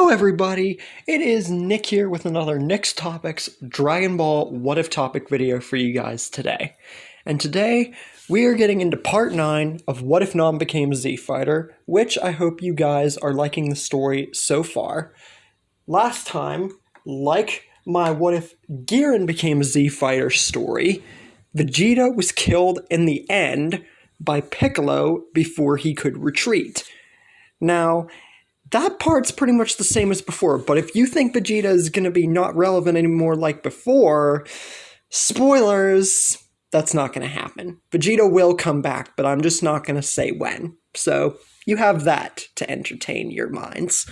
Hello everybody, it is Nick here with another Nick's Topics Dragon Ball What If topic video for you guys today. And today, we are getting into part 9 of What If Nam Became a Z Fighter, which I hope you guys are liking the story so far. Last time, like my What If Giran Became a Z Fighter story, Vegeta was killed in the end by Piccolo before he could retreat. Now, that part's pretty much the same as before, but if you think Vegeta is going to be not relevant anymore like before, spoilers, that's not going to happen. Vegeta will come back, but I'm just not going to say when. So, you have that to entertain your minds.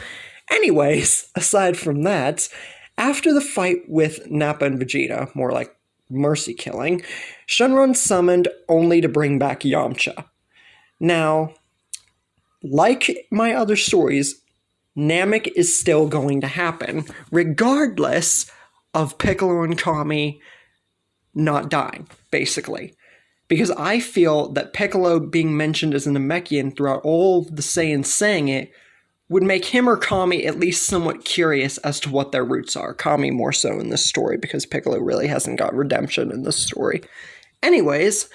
Anyways, aside from that, after the fight with Nappa and Vegeta, more like mercy killing, Shenron summoned only to bring back Yamcha. Now, like my other stories, Namek is still going to happen, regardless of Piccolo and Kami not dying, basically. Because I feel that Piccolo being mentioned as a Namekian throughout all of the Saiyans saying it would make him or Kami at least somewhat curious as to what their roots are. Kami more so in this story, because Piccolo really hasn't got redemption in this story. Anyways,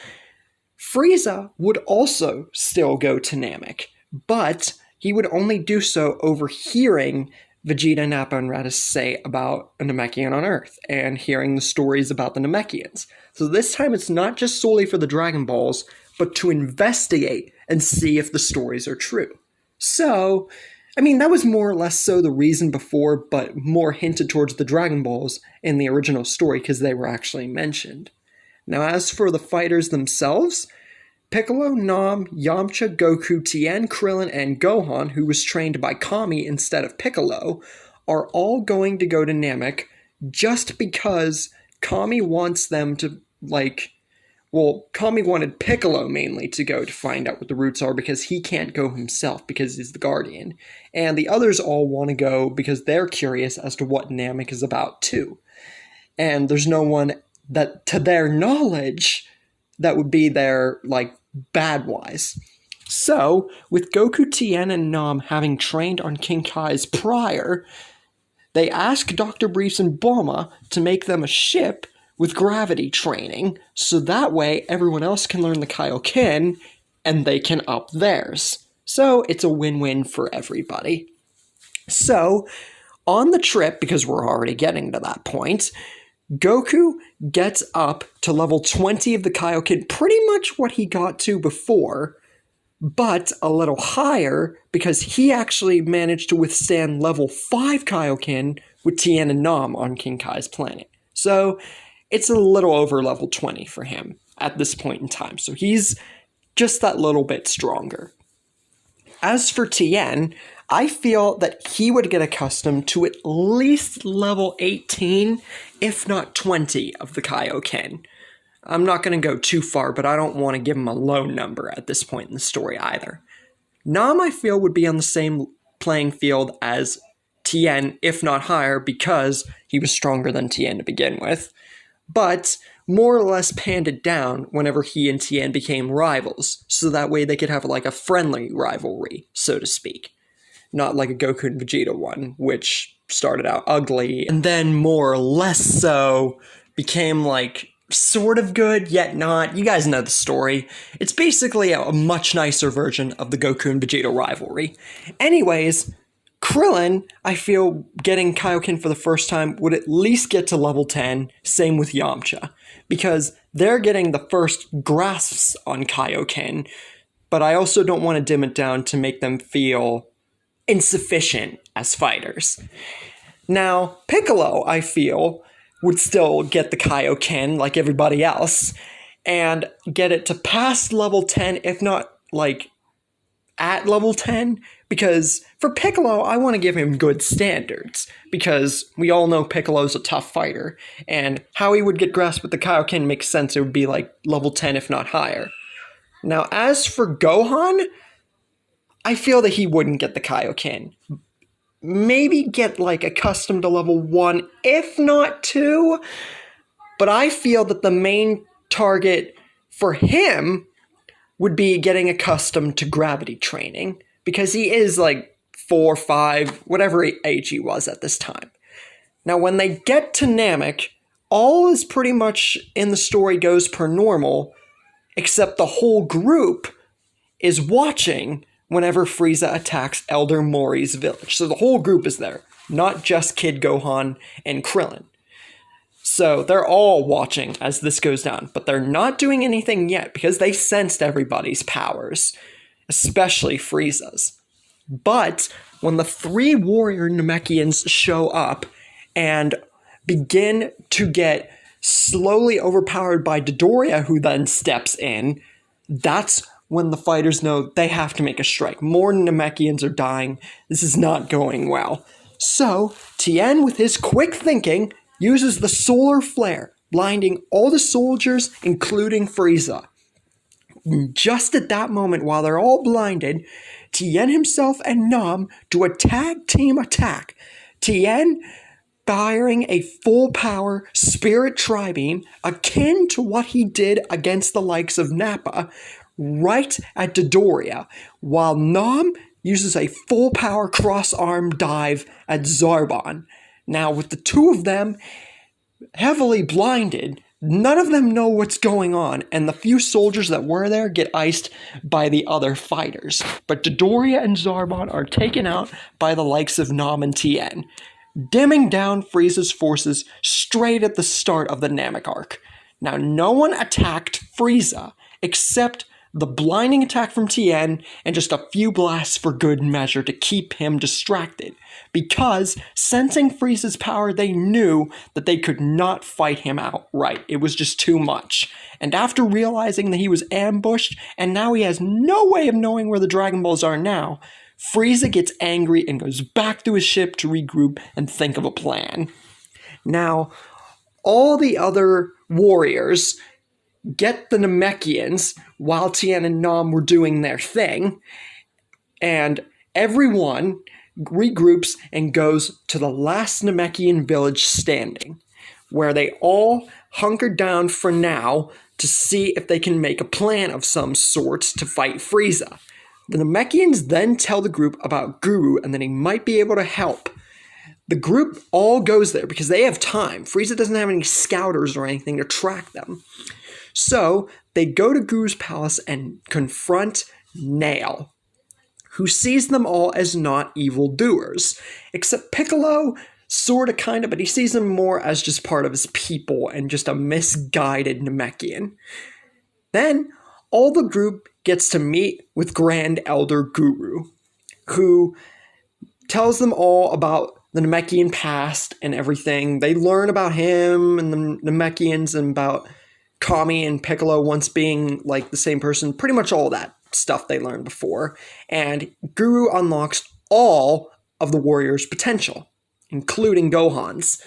Frieza would also still go to Namek, but he would only do so overhearing Vegeta, Nappa, and Raditz say about a Namekian on Earth, and hearing the stories about the Namekians. So this time it's not just solely for the Dragon Balls, but to investigate and see if the stories are true. So, I mean, that was more or less so the reason before, but more hinted towards the Dragon Balls in the original story, because they were actually mentioned. Now, as for the fighters themselves, Piccolo, Nam, Yamcha, Goku, Tien, Krillin, and Gohan, who was trained by Kami instead of Piccolo, are all going to go to Namek just because Kami wants them to, Kami wanted Piccolo mainly to go to find out what the roots are because he can't go himself because he's the Guardian. And the others all want to go because they're curious as to what Namek is about too. And there's no one that, to their knowledge, that would be there, bad-wise. So, with Goku, Tien, and Nam having trained on King Kai's prior, they ask Dr. Briefs and Bulma to make them a ship with gravity training, so that way everyone else can learn the Kaioken, and they can up theirs. So, it's a win-win for everybody. So, on the trip, because we're already getting to that point, Goku gets up to level 20 of the Kaioken, pretty much what he got to before, but a little higher because he actually managed to withstand level 5 Kaioken with Tien and Nam on King Kai's planet. So it's a little over level 20 for him at this point in time. So he's just that little bit stronger. As for Tien, I feel that he would get accustomed to at least level 18, if not 20, of the Kaioken. I'm not going to go too far, but I don't want to give him a low number at this point in the story either. Nam, I feel, would be on the same playing field as Tien, if not higher, because he was stronger than Tien to begin with, but more or less panded down whenever he and Tien became rivals, so that way they could have a friendly rivalry, so to speak. Not like a Goku and Vegeta one, which started out ugly, and then more or less so became sort of good, yet not. You guys know the story. It's basically a much nicer version of the Goku and Vegeta rivalry. Anyways, Krillin, I feel, getting Kaioken for the first time would at least get to level 10, same with Yamcha, because they're getting the first grasps on Kaioken, but I also don't want to dim it down to make them feel insufficient as fighters. Now, Piccolo, I feel, would still get the Kaioken like everybody else, and get it to past level 10, if not, at level 10, because for Piccolo, I want to give him good standards, because we all know Piccolo's a tough fighter, and how he would get grasped with the Kaioken makes sense. It would be level 10, if not higher. Now, as for Gohan, I feel that he wouldn't get the Kaioken. Maybe get accustomed to level 1, if not 2, but I feel that the main target for him would be getting accustomed to gravity training, because he is 4, 5, whatever age he was at this time. Now, when they get to Namek, all is pretty much in the story goes per normal, except the whole group is watching whenever Frieza attacks Elder Mori's village. So the whole group is there, not just Kid Gohan and Krillin. So they're all watching as this goes down, but they're not doing anything yet because they sensed everybody's powers, especially Frieza's. But when the 3 warrior Namekians show up and begin to get slowly overpowered by Dodoria, who then steps in, that's when the fighters know they have to make a strike. More Namekians are dying. This is not going well. So Tien, with his quick thinking, uses the solar flare, blinding all the soldiers, including Frieza. Just at that moment, while they're all blinded, Tien himself and Nam do a tag team attack. Tien firing a full power spirit tri-beam akin to what he did against the likes of Nappa right at Dodoria, while Nam uses a full power cross arm dive at Zarbon. Now, with the two of them heavily blinded, none of them know what's going on, and the few soldiers that were there get iced by the other fighters. But Dodoria and Zarbon are taken out by the likes of Nam and Tien, dimming down Frieza's forces straight at the start of the Namek arc. Now, no one attacked Frieza except the blinding attack from Tien and just a few blasts for good measure to keep him distracted, because sensing Frieza's power, they knew that they could not fight him outright. It was just too much. And after realizing that he was ambushed and now he has no way of knowing where the Dragon Balls are now, Frieza gets angry and goes back to his ship to regroup and think of a plan. Now, all the other warriors get the Namekians while Tien and Nam were doing their thing, and everyone regroups and goes to the last Namekian village standing, where they all hunker down for now to see if they can make a plan of some sort to fight Frieza. The Namekians then tell the group about Guru and that he might be able to help. The group all goes there because they have time. Frieza doesn't have any scouters or anything to track them. So they go to Guru's palace and confront Nail, who sees them all as not evildoers, except Piccolo, sorta kinda, but he sees them more as just part of his people and just a misguided Namekian. Then all the group gets to meet with Grand Elder Guru, who tells them all about the Namekian past and everything. They learn about him and the Namekians and about Kami and Piccolo once being like the same person, pretty much all that stuff they learned before. And Guru unlocks all of the warriors' potential, including Gohan's.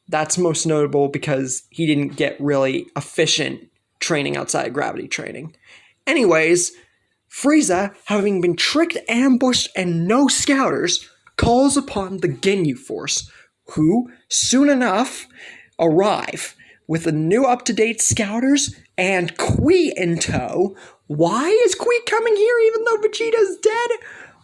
That's most notable because he didn't get really efficient training outside of gravity training. Anyways, Frieza, having been tricked, ambushed, and no scouters, calls upon the Ginyu Force, who, soon enough, arrive with the new up-to-date scouters and Kui in tow. Why is Kui coming here even though Vegeta's dead?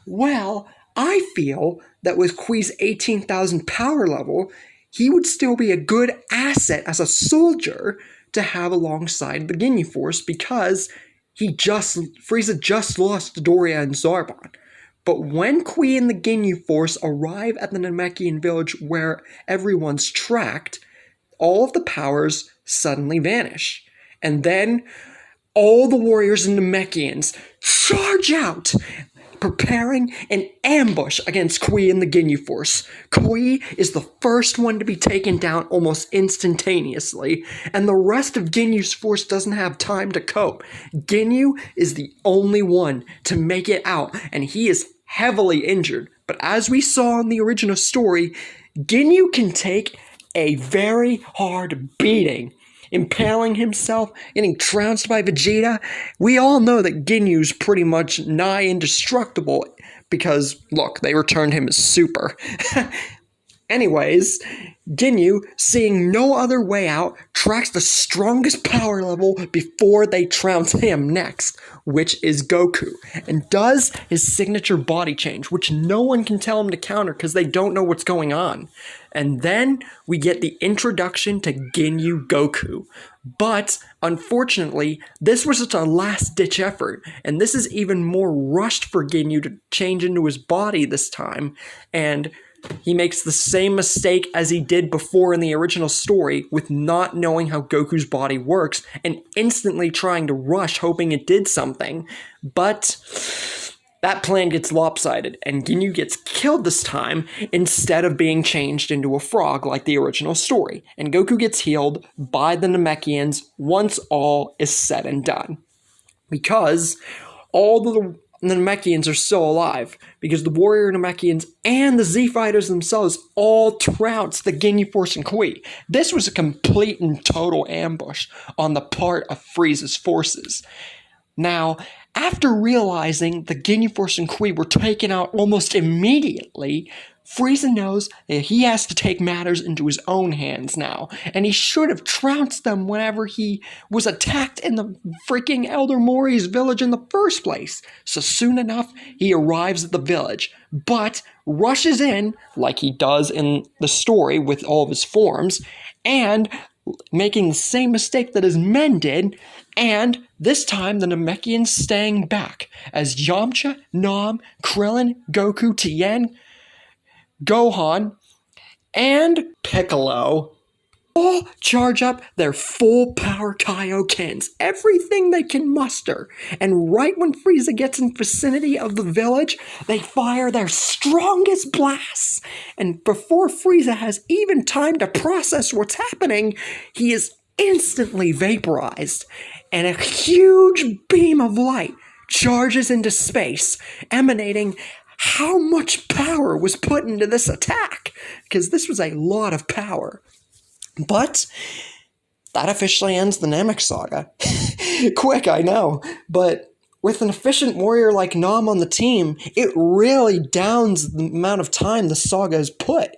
Well, I feel that with Kui's 18,000 power level, he would still be a good asset as a soldier to have alongside the Ginyu Force because Frieza just lost Doria and Zarbon. But when Kui and the Ginyu Force arrive at the Namekian village where everyone's tracked, all of the powers suddenly vanish. And then all the warriors and Namekians charge out, preparing an ambush against Kui and the Ginyu Force. Kui is the first one to be taken down almost instantaneously, and the rest of Ginyu's force doesn't have time to cope. Ginyu is the only one to make it out, and he is heavily injured. But as we saw in the original story, Ginyu can take a very hard beating, impaling himself, getting trounced by Vegeta. We all know that Ginyu's pretty much nigh indestructible because, look, they returned him as Super. Anyways, Ginyu, seeing no other way out, tracks the strongest power level before they trounce him next, which is Goku, and does his signature body change, which no one can tell him to counter because they don't know what's going on. And then we get the introduction to Ginyu Goku. But, unfortunately, this was just a last-ditch effort, and this is even more rushed for Ginyu to change into his body this time, and he makes the same mistake as he did before in the original story with not knowing how Goku's body works and instantly trying to rush hoping it did something. But that plan gets lopsided and Ginyu gets killed this time instead of being changed into a frog like the original story. And Goku gets healed by the Namekians once all is said and done. Because all the Namekians are still alive, because the warrior Namekians and the Z-Fighters themselves all trounced the Ginyu Force and Kui. This was a complete and total ambush on the part of Frieza's forces. Now, after realizing the Ginyu Force and Kui were taken out almost immediately, Frieza knows that he has to take matters into his own hands now, and he should have trounced them whenever he was attacked in the freaking Elder Mori's village in the first place. So soon enough, he arrives at the village, but rushes in, like he does in the story with all of his forms, and making the same mistake that his men did, and this time the Namekians staying back, as Yamcha, Nam, Krillin, Goku, Tien, Gohan, and Piccolo all charge up their full power Kaiokens, everything they can muster, and right when Frieza gets in vicinity of the village, they fire their strongest blasts, and before Frieza has even time to process what's happening, he is instantly vaporized, and a huge beam of light charges into space, emanating how much power was put into this attack, because this was a lot of power. But that officially ends the Namek saga. Quick, I know, but with an efficient warrior like Nam on the team, it really downs the amount of time the saga has put,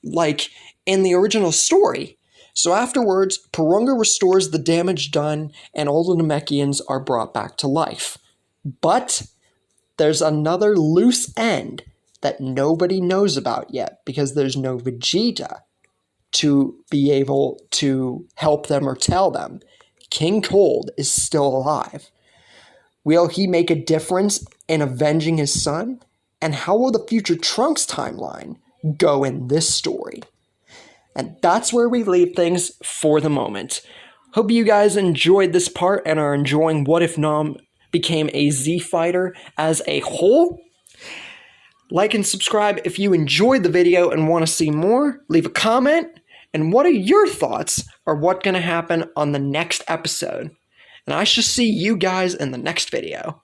like in the original story. So afterwards, Porunga restores the damage done, and all the Namekians are brought back to life. But there's another loose end that nobody knows about yet, because there's no Vegeta to be able to help them or tell them. King Cold is still alive. Will he make a difference in avenging his son? And how will the future Trunks timeline go in this story? And that's where we leave things for the moment. Hope you guys enjoyed this part and are enjoying What If Nam became a Z-Fighter as a whole. Like and subscribe if you enjoyed the video and want to see more. Leave a comment. And what are your thoughts on what's going to happen on the next episode? And I shall see you guys in the next video.